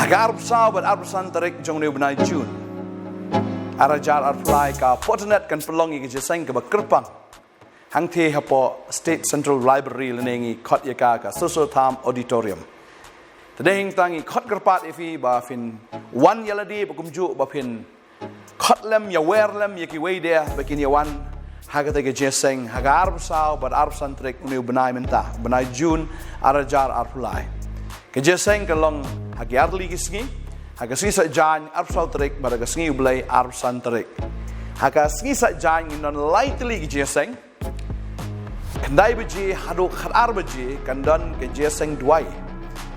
Agar pesawat arpesan tarik jong new benai June. Arajar arfly ka Potternet kan pelongi ke jeseng ke bakerpang. Hang the hapo State Central Library lenengi kot yaka ka social time auditorium. Tadeng tangi kot kerpat ifi ba fin wan yaladi bakumju ba fin kot lem ya wer lem yaki way there bakin yawan haga ke jeseng hagar pesawat bar arpesan tarik new benai menta benai June arajar arfly. Kejeseng kalong hagi arli kisngi, haga singi sa jan arpsal terik baraga singi ublay arpsan terik. Haga singi sa jan non lightly kejeseng, kendai beji haduk khar beji kandan kejeseng duai.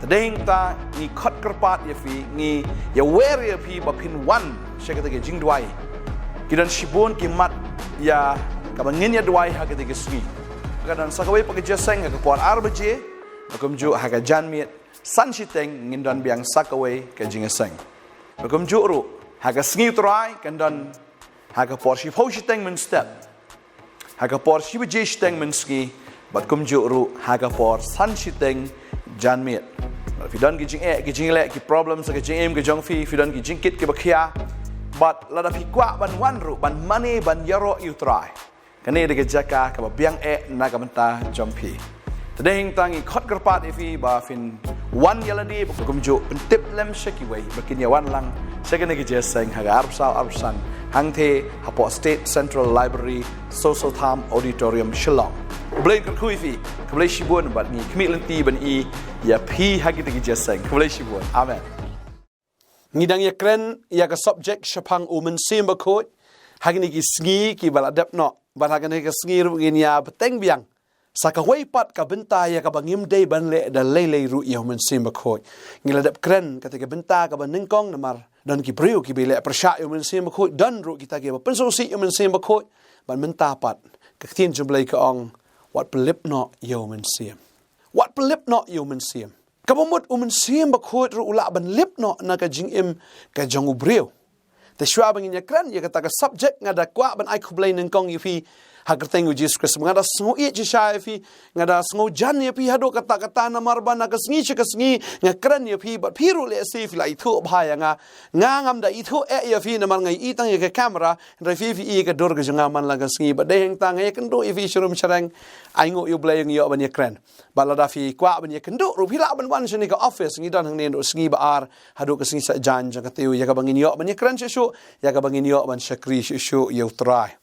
Tadeng ta ni kot kerpat yafi ni ya wer yafi bapin wan syakata ke jing duai. Kidan shibun kimat ya kabangin ya duai haga te singi. Kadan sakawai pakejeseng haga kuar beji, bakumju haga jan miet. San shiteng ngindan biang sakaway ke jingeseng. Bakum juru haga sngi try kandan haga porshi phau shiteng men step. Haga porshi beje shiteng men ski bakum juru haga por san shiteng janmiet. Fidan ki jing le ki problem sa ki jing ki jong fi fidan ki jingkit ki bakhia but lada fi kwa ban wan ru ban money ban yaro you try. Kane de jaka ka biang nagamenta jong fi. Tadeng tangi kot kerpat ifi ba fin wan yaladi bakumju tip lem shaki way bakin yawan lang second ke jeseng haga arpsan hang the hapo State Central Library Social Time Auditorium Shillong. Blain kerkui fi keblai shibun bat ni kmi lenti ban I ya pi hagi te jeseng keblai shibun. Amen. Ngidang ya kren ya ka subject shapang Mynsiem bakoi hagi ni ki sngi ki baladap no bat hagi ni ka sngi ru ngin ya beteng biang sakawai pat ka Bantei ya ka bangim day ban le da lele ru ya Mynsiem bakoi ngiladap kren ketika benta ka ban ningkong namar dan ki priu ki bele persya ya Mynsiem bakoi dan ru kita ge pensosi ya Mynsiem bakoi ban menta pat ka tin jumlai ka ong wat pelip no ya Mynsiem wat pelip no ya Mynsiem ka bomot Mynsiem bakoi ru ula ban lip no na ka jingim ka jong ubriu te shwa bangin ya kren ya kata ka subject ngada kwa ban ai khublai ningkong ifi hagerteng Jesus Kristus ngada sngo i jisha fi ngada sngo jan ye pi hado kata na marban ka sngi ngakran ye pi but piru le sif la ithu bhaya ngam da ithu ye fi na mar ngai i tang ye ka camera ra fi ka dor ga janga man la ka sngi ba de heng tang ye kan do i fi shrum charang ai ngo yu blay yo ban ye kran ba la da fi kwa ban ye kan do ru pi la ban wan shini ka office ngi dan hang ne do sngi ba ar hado ka sngi sa jan jang ka tiu ya ka bangin yo ban ye kran shu ya ka bangin yo ban shakri shu yo try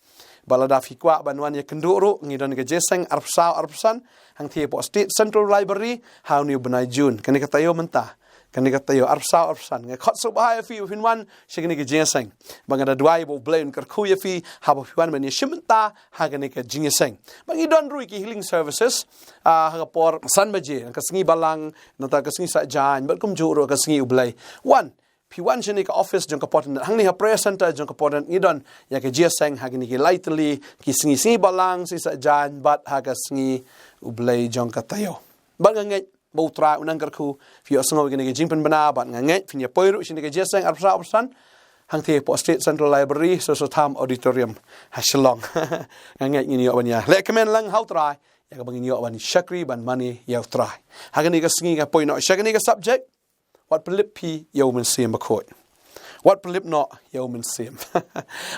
balada fi kwa banwan ye kenduru ngidon ke jeseng arpsan hang thie po State Central Library how new benai June kani katayo menta kani katayo arpsan nge khot so bahaya fi fin wan shigni ke jeseng bangada duai bo blain kar khu ye fi ha bo wan ben ye shimenta ha kani ke jeseng bangidon rui ki healing services ha por san baje ka sngi balang nata ka sngi sa jan bat kum juro ka sngi ublai one Piwan jeni ka office jong ka Potternet hang ni ha prayer center jong ka Potternet idon ya ke jeseng ha ni ki lightly ki singi balang si sa jan bat ha ka singi ublay jong ka tayo ba ngai bo tra unang karku fi osngo ge ni jingpen bana bat ngai fin ya poiru sin ke jeseng arsan hang the po State Central Library Social Time Auditorium ha Shillong ngai ni yo banya le kemen lang how try ya ka bangin yo ban shakri ban money ya try ha ni ka singi ka poino shakni ka subject wat pelip pi ya Mynsiem bakoi wat pelip no ya Mynsiem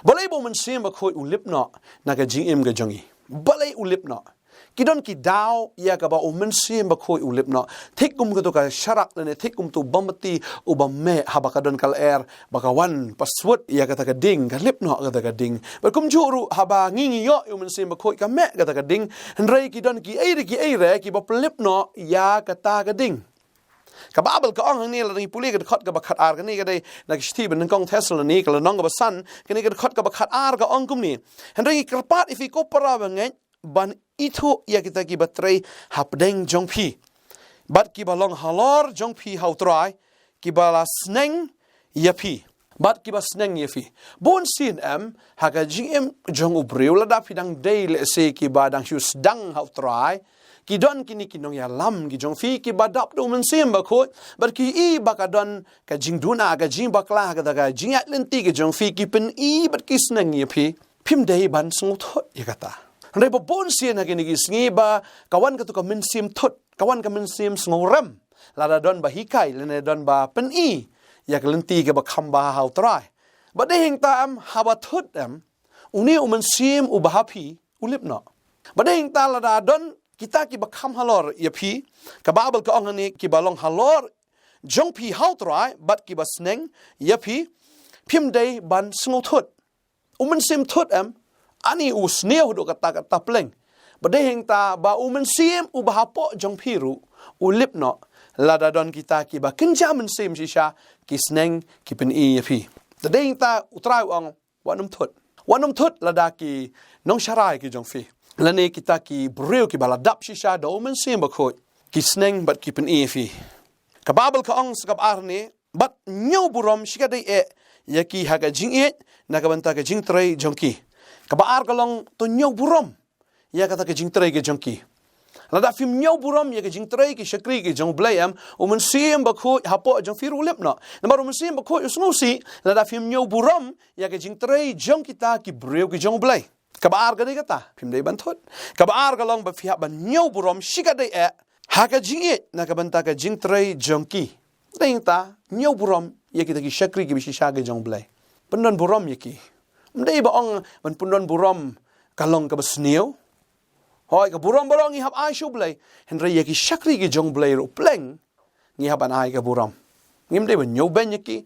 balai bo Mynsiem bakoi ulip no naga jingim ga jongi balai ulip no kidon ki daw ya ka ba Mynsiem bakoi ulip no thikum ga to ka sharak ne thikum tu bamati ubamme habakadon kal air bakawan password ya ka ta ding ka lip no ga ta ding bakum juru haba ngingi yo Mynsiem bakoi ka me ga ta ding ndrei kidon ki eire ki ba pelip no ya ka ta ding kababel ka ong ni la ni puli ka khot ka bakhat ar ka ni ka dai nak Stephen nang kong Tesla ni ka nong ka san ka ni ka khot ka bakhat ar ka ong kum ni hendai kerpat ifi ko para bangai ban itu ya kita ki batrei hapdeng jongpi bat ki balong halor jongpi how try ki bala sneng yapi bat ki ba sneng yapi bon sin ha ka gm jong ubreu la da pidang dei le se ki ba dang shu dang how try Kidon kini kinong ya lam ki jong fi ki badap do Mynsiem bakoi bar ki I bakadon ka jingduna ka jing bakla ka daga jingat lenti ki jong fi ki pen I bat ki sneng ye pi pim dei ban sung thot ye kata re bo bon sien ha ki ni sngi ba kawan ka to ka Mynsiem thot kawan ka Mynsiem sngoram la da don ba hikai le ne don ba pen I อยากเล่นตีกับคำบาหาวตรายบัดได้เห็นตามหาบัทุดอุนี้มันซีมอุบาพีอุลิบเนาะบัดได้เห็นตาละดาดอนกิตากิบคำฮัลลอร์ยาพีกับบาเบิลก็อังนี้กิบลองฮัลลอร์จงพีหาวตรายบัดกิบสเนงยาพีพิมได้บันสงทุดมันซีมทุดอันนี้อุสเนียวดูกตากตาเปล่งบัดได้เห็นตาบามันซีมอุบาปอจงพีรูอุลิบเนาะลาดาดอนกิตากิบขึ้นจามันซีมชิชากิสเนงกิเป็นอียาพีแต่ได้เห็นตาอุตรายอังวันน้ำทุดลาดากีน้องชารายกิจงฟีและนี่กิตากีบริวกิบาลดับชิชาโดมันเสียงบักโคยกิสเนงบัดกิเป็นอีฟีกับบาเบิลก็อังสกับอาร์นี้บัดเนียวบุรมชิกาได้ยากีฮักจิงนักบันตากจิงเตรยจงกีกับอาร์ก็ลองตัวเนียวบุรมยากตากจิงเตรยกิจงกีแล้วดาฟิมเนียวบุรมยากจิงเตรยกิชกรีกิจงเบลย์มันเสียงบักโคยฮับปอจงฟีรูเล็บเนาะนั่นมามันเสียงบักโคยอุสโนซีแล้วดาฟิมเนียวบุรมยากจิงเตรยจงกิตากิบริวกิจงเบลย์กับอาร์ก็ได้ก็ตาพิมพ์ได้บันทุดกับอาร์ก็ลองแบบฟิฮับบันเนียวบุรมชิกาได้หากจิงนักบันตากจิงเตรยจงกีได้ยังตาเนียวบุรมยากิตากิชักรีกิบิชิชากิจงเบลย์ปุ่นดอนบุรมยากีมันได้บอกมันปุ่นดอนบุรมกะลองกับสเนียวหอยกับบุรมงี้ฮับไอชูเบลย์เห็นไรยากิชักรีกิจงเบลย์รูเปล่งงี้ฮับอันไอกับบุรมงี้มันได้บันเนียวเบนยากี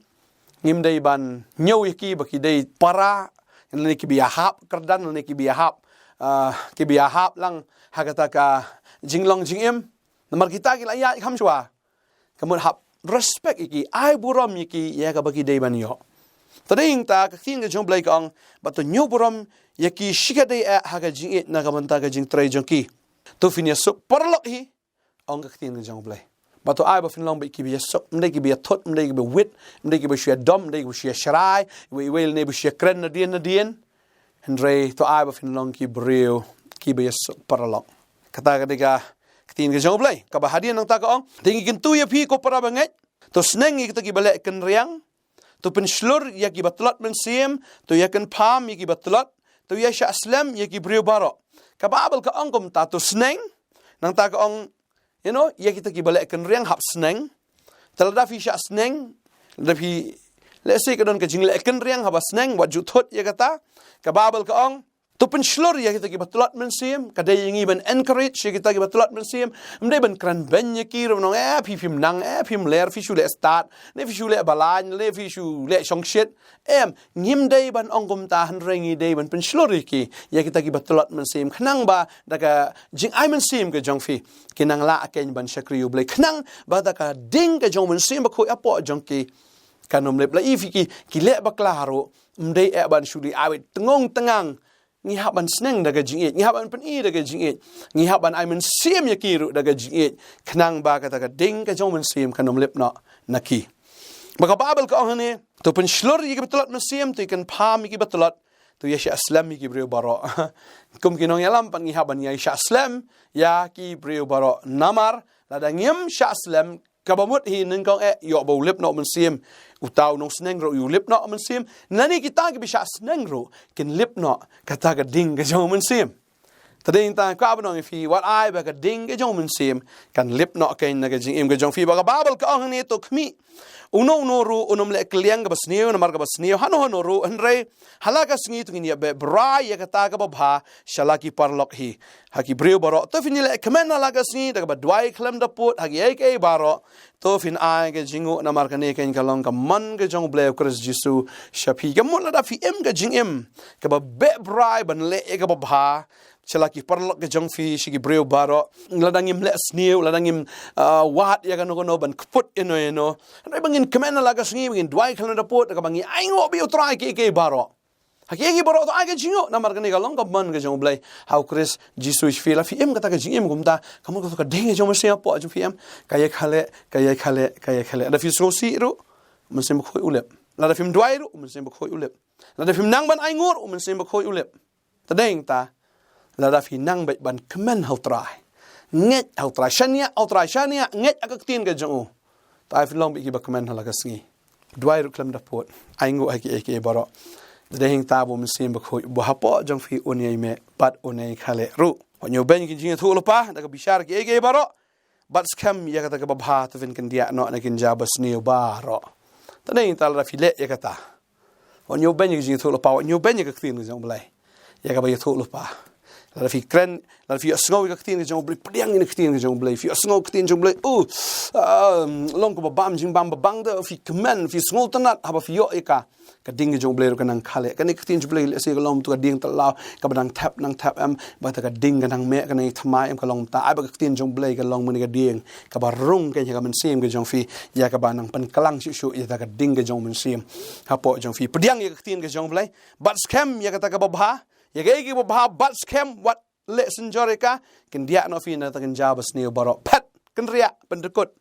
งี้มันได้บันเนียวยากีบักได้ปารานี่คิบิยาฮับกระดันนี่คิบิยาฮับลังหากตากาจิงลองจิงเอ็มนำมาkitaกิลายาคำชัวกำมือฮับ respect อีกไอ้บุรมอีกยากบักได้บันยอตอนนี้ยังตากที่นี่จงเบลกองบัดตัวนิวบุรมยากีชิกาได้หากจิงเอ็นักมันตากจิงเตรจงกีตัวฟินิสุปรลอกฮีองกที่นี่จงเบลบัดตัวไอ้บัฟินลองไปคิบิยาสุไม่ได้คิบิยาทดไม่ได้คิบิวิทไม่ได้คิบิเชียดอมไม่ได้คิบิเชียชรายเวลเนี่ยบิเชียเครนนาเดียนเห็นไรตัวไอ้บัฟินลองคิบริวคิบิยาสุปรลอกกตากระดิกาที่นี่จงเบลกับหาดีนังตากองที่นี่กินตัวยาพีก็ปราบังเงตัวสเนงอีกตะกี้เบลกันเรียงตัวเป็นชลร์ยากิบัตลัดมันเสียมตัวยากันพามยากิบัตลัดตัวยาชาสเลมยากิบริวบาระกับอาเบลก็อังกมตาตัวสเนงนังตากองยากิตะกี้เบลกันเรียงหับสเนงแต่ละดาฟิชาสเนงดาฟิเลสิกระดอนกระจิงเละกันเรียงหับสเนงวัดจุดทดยากตากับอาเบลก็อังตัวเป็นชลร์ยากิตะกี้บัตลัดมันเสียมกระเดยังงี้เป็น encourage ยากิตะกี้บัตลัดมันเสียมมันได้เป็นกรันเบนยากีเราน้องพี่พิมนังพิมเลร์ฟิชูเลสตาร์เนี่ยฟิชูเลบาลานเลฟิชูเลชงชิดงิมได้บันองกมตาหันเรงได้บันเป็นชลร์กียากิตะกี้บัตลัดมันเสียมขนังบาดักจิงไอมันเสียมกับจงฟีกินังละเกนบันชักริวเบลขนังบาดักดิ้งกับจงมันเสียมบักคุยอปอจงกีกันนมเล็บละอีฟิกิเละบักลาโรมันได้บันชูดีอาวิตงงตังงี้ฮับบันสเนงดักจิงเอ็ดงี้ฮับบันเป็นอีดักจิงเอ็ดงี้ฮับบันไอมันเสียมยากีรุดักจิงเอ็ดขนังบากตะกดิ้งกับจงมันเสียมขนมเล็บเนาะนักกีมากบาเบลก็อันนี้ตัวเป็นชลร์ยี่กิบตลอดมันเสียมตัวกันพามยี่กิบตลอดตัวยาชาสลามยี่กิบริวบาระกุมกินองยาลัมปันงี้ฮับบันยาชาสลามยากิบริวบาระนามาร์ลาดังยิมชาสลามกับมุดหินึงกองยอบูลิบเนาะมันเสียมอุตาวน้องสเนงรู้อยู่ลิบเนาะมันเสียมนั่นนี่กิตากิบิชาสเนงรู้กินลิบเนาะกตากระดิ่งกระจงมันเสียมแต่เดินตามก็เอาไปน้องฟีวัดไอ้แบบกระดิ่งกระจงมันเสียมกันลิบเนาะกันนักจิงกระจงฟีบอกกับบาเบลก็เอาเนี้ยตัวขมิอุโนรู้อุนมเล็กเลี้ยงกับสเนียวนมารกับสเนียวฮันรู้ฮันเรฮัลลักสเนียตุกินยาแบบบรายยากตากบบาชลากิปาร์ล็อกฮีฮักิบริวบาระตัวฟินิเล็กขมันฮัลลักสเนียตกับดวายคลมดับปุดฮักิเอกบาระตัวฟินไอกระจิงอุนมารกันเองกันลองกับมันกระจงเบลคริสจิสูชาพีกับมุลลาฟิกระจิงกับแบบบรายบันเละกับบาชลากิปาร์ล็อกกระจงฟีชิกิบริวบาระลาดังยิมเละสเนียวลาดังยิมวาดยากันโนบันพุดอินโนเนาะอะไรบางยินขมันฮัลลักสเนียบางยินดวายคลมดับปุดกับบางยินไอ้งอบิวตรายเกบาระHakiki baru tu agak jingo, nama mereka ni kalau kau man ke jong belai, how Chris Jesus feel, film kata ke jingim kumta, kamu kata ke deng jong mesti apa jong film, kaya khale, ada film sosi ru, mesti berkoi ulep, ada film dua ru, mesti berkoi ulep, ada film nang ban aingur, mesti berkoi ulep, tadeng ta, ada film nang baik ban kemen hau try, nget hau try, shania, nget agak tin ke jong, tapi film biki bak kemen hau lagas ni, dua ru kelam dapot, aingur hakiki baru. Dahing tabu mesin berkoi buhapo jang fi unyai me bat unyai khale ru wanyo ben kin jinga thu lupa da ka bishar ki ege baro bat scam ya kata ka babha to vin kan dia no na kin jabas ni baro ta nei ta la fi le ya kata on yo ben jing thu lo pa yo ben ka tin jong blai ya ka ba thu lo pa la fi kren la fi sngo ka tin jong blai priang in ka tin jong blai fi sngo ka tin jong blai long ko ba bam jing bam ba bang da fi kmen fi sngo tanat ha ba fi yo ka ding jong blai ka nang khale ka ni ka tin jong blai se ka lom tu ka ding ta la ka ba nang tap am ba ta ka ding ka nang me ka nei thmai am ka long ta ai ba ka tin jong blai ka long mun ka ding ka ba rung ka ka Mynsiem ka jong fi ya ka ba nang pan kalang shu ya ta ka ding ka jong Mynsiem ha po jong fi priang ya ka tin ka jong blai bat scam ya ka ta ka ba bha ya ga gi ba bat scam what lesson jorika kin dia no fi na ta kan jabas ni baro pet kan ria pendekut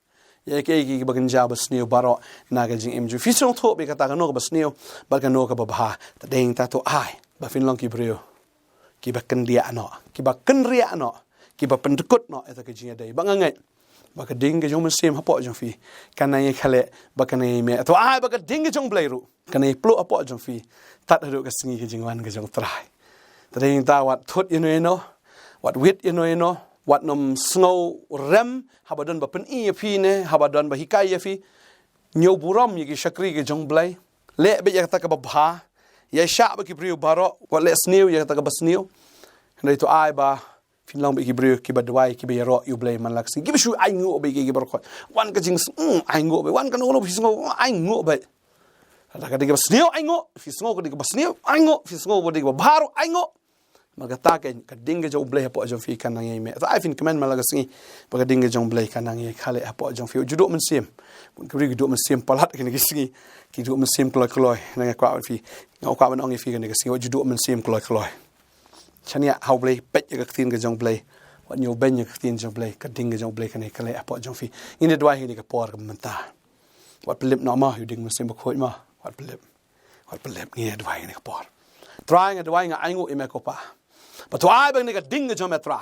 ya ke gi ba kan jabas ni baro na ga jing imju fi song tho be ka ta ka no ka bas ni ba ka no ka ba bha ta ding ta to ai ba fin long ki brio ki ba kan dia no ki ba kan ria no ki ba pendekut no eta ka jing dai ba ngai ba ka ding ga jong Mynsiem ha po jong fi kan na ye khale ba kan ye me to ai ba ka ding ga jong blai ru kan ye plo apo jong fi tat ru ka singi ga jing wan ga jong trai tading ta wat thut ino wat wit ino wat nom snow rem habadon ba pen i phi ne habadon ba hikai fi nyo buram yi shakri ge jong blai le be ya ta ka ba bha ya sha ba ki brio baro wat le snew ya ta ka ba snew ndai to ai ba fin long be ki brio ki ba dwai ki be ro yu blai man lak sing ki shu ai ngo be ki bar ko wan ka jing ai ngo be wan ka no fi ngo ai ngo be ta ka de ba snew ai ngo fi ngo ko de ba snew ai ngo fi ngo ko de ba baro ai ngo magata ka dinga jong blai po jong fi kan nang me ta fin comment malaga singi baga dinga jong blai kan nang khale po jong fi judo Mynsiem kun kri judo Mynsiem palat kan gi singi ki judo Mynsiem kloi nang kwa fi ngau kwa ban ong fi kan gi singi judo Mynsiem kloi chania hau blai pet ya ka tin ga jong blai wat nyu ben ya ka tin jong blai ka dinga jong blai kan khale po jong fi ini dwai ni ka por ka manta wat pelip no ma yu ding Mynsiem ba khoi ma wat pelip ni dwai ni ka por trying dwai nga aingu ime ko pa but why bang nigga dinga jom try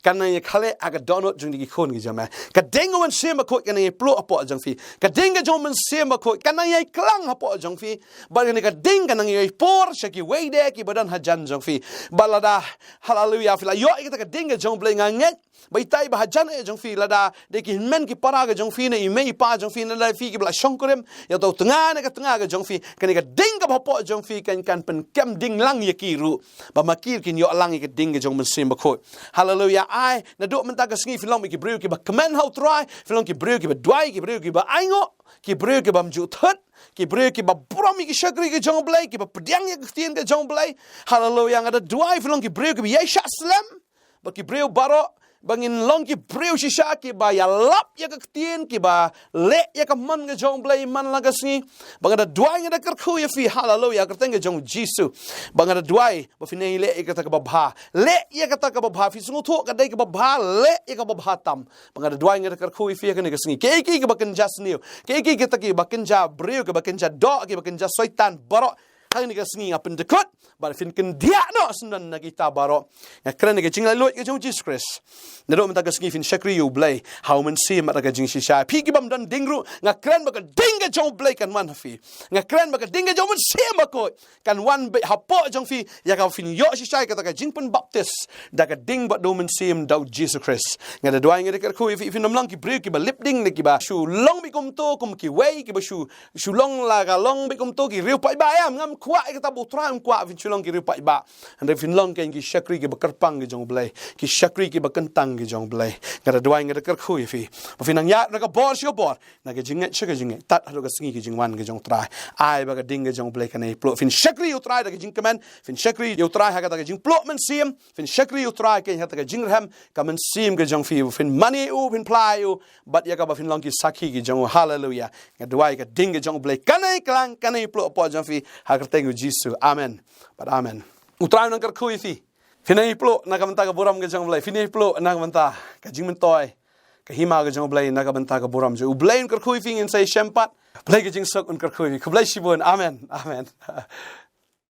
kan na ye khale aga donut jung gi khon gi jom ka dinga Mynsiem ko kan ye plo apo jong fi ka dinga jom Mynsiem ko kan na ye klang apo jong fi ba nigga dinga nang ye por shaki we de ki badan hajan jong fi balada hallelujah fi la yo ka dinga jong blai nga nget bai tai ba hajan e jong fi lada de ki men ki para ga jong fi ne i mei pa jong fi na la fi ki bla shongkrem ya to tanga ne ka tanga ga jong fi kan nigga dinga apo jong fi kan pen kem ding lang ye ki ru ba makir kin yo lang ke ding jong Mynsiem ko hallelujah ai na do man ta ka sngi filong ki breu ki ba command how try filong ki breu ki ba dwai ki breu ki ba aingo ki breu ki ba mju thut ki breu ki ba promi ki shagri ki jong blai ki ba pdiang ye tien ke jong blai hallelujah ngada dwai filong ki breu ki ba yesha slam ba ki breu baro bangin long ki breu shisha ki ba ya lap ya ka tien ki ba le ya ka man ga jong blai man la ka sngi bangada dwai ngada kar khu ya fi hallelujah ka teng jong jisu bangada dwai ba fi nei le ka ta ka ba bha le ya ka ta ka ba bha fi sungu tho ka dai ka ba bha le ya ka ba bha tam bangada dwai ngada kar khu fi ka ne ka sngi ke ki ka ba kan jas niu ke ki ta ki ba kan ja breu ka ba kan ja do ki ba kan ja soitan baro hang ni ka sngi apen dekot ba fin kan dia no sunan na kita baro ya kren ni ka jing la lot ka jong Jesus Christ na do mata ka sngi fin shakri yu blai how Mynsiem mata ka jing shisha pi ki bam dan dingru nga kren ba ka dinga jong blai kan man fi nga kren ba ka dinga jong Mynsiem ko kan wan be hapo jong fi ya ka fin yo shisha ka ta ka jing pen baptist da ka ding ba do Mynsiem da Jesus Christ nga da dwai nga ka ko fi nom lang ki break ki ba lip ding ni ki ba shu long bi kum to kum ki wei ki ba shu long la ga long bi kum to ki riu pai ba am ngam kwa ka ta bu tram kwa fin long ki riu pai ba and fin long ken ki shakri ki ba karpang ki jong blai ki shakri ki ba kentang ki jong blai nga da dwai nga da kar khu fi ba fin ang ya na ka bor shi bor na ka jing che ka jing tat ha ka singi ki jing wan ki jong trai ai ba ka ding ki jong blai ka nei plo fin shakri yu trai da ka jing kamen fin shakri yu trai ha ka ta ka jing plo Mynsiem fin shakri yu trai ken ha ta ka jing ram ka Mynsiem ka jong fi fin money u fin plai u but ya ka ba fin long ki sakhi ki jong hallelujah nga dwai ka ding ki jong blai ka nei klang ka nei plo po jong fi ha ka teng Jesus amen but amen utrai nang kar khu fi finai plo na ka manta ka buram ka jong blai finai plo na ka manta ka jing men toy ka hima ka jong blai na ka manta ka buram jo blai kar khu fi in sai shempat blai ka jing sok un kar khu fi blai shibon amen